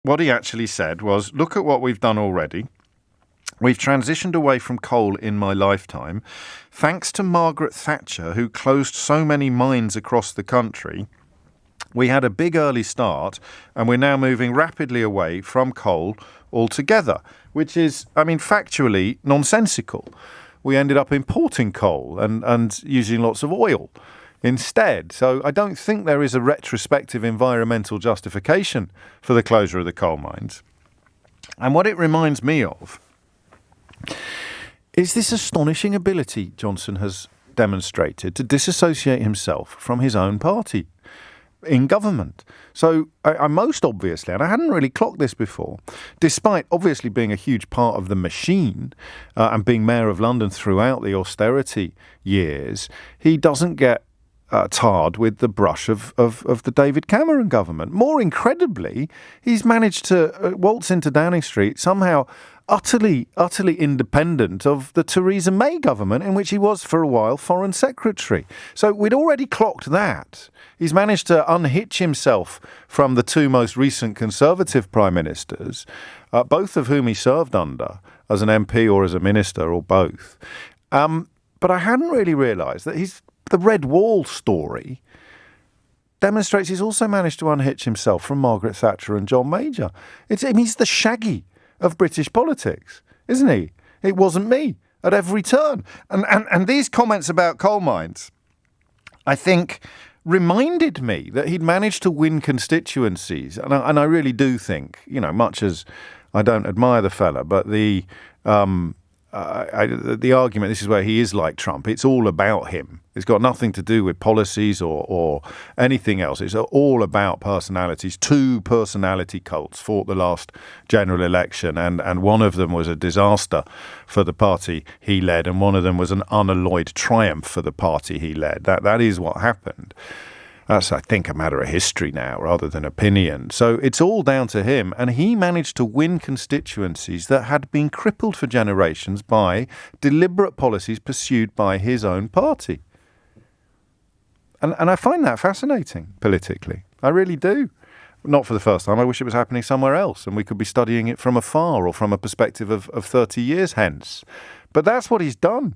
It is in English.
what he actually said was, look at what we've done already. We've transitioned away from coal in my lifetime. Thanks to Margaret Thatcher, who closed so many mines across the country, we had a big early start, and we're now moving rapidly away from coal altogether, which is, factually nonsensical. We ended up importing coal and using lots of oil instead. So I don't think there is a retrospective environmental justification for the closure of the coal mines. And what it reminds me of is this astonishing ability Johnson has demonstrated to disassociate himself from his own party in government. So I most obviously, and I hadn't really clocked this before, despite obviously being a huge part of the machine and being mayor of London throughout the austerity years, he doesn't get tarred with the brush of the David Cameron government. More incredibly, he's managed to waltz into Downing Street somehow utterly independent of the Theresa May government, in which he was for a while foreign secretary. So we'd already clocked that. He's managed to unhitch himself from the two most recent Conservative prime ministers, both of whom he served under as an MP or as a minister or both. But I hadn't really realised that the Red Wall story demonstrates he's also managed to unhitch himself from Margaret Thatcher and John Major. He's the Shaggy of British politics, isn't he? It wasn't me at every turn. And these comments about coal mines, I think, reminded me that he'd managed to win constituencies. And I really do think, much as I don't admire the fella, but the argument, this is where he is like Trump, it's all about him. It's got nothing to do with policies or anything else. It's all about personalities. Two personality cults fought the last general election, and one of them was a disaster for the party he led, and one of them was an unalloyed triumph for the party he led. That is what happened. That's, I think, a matter of history now rather than opinion. So it's all down to him. And he managed to win constituencies that had been crippled for generations by deliberate policies pursued by his own party. And I find that fascinating politically. I really do. Not for the first time. I wish it was happening somewhere else and we could be studying it from afar or from a perspective of 30 years hence. But that's what he's done.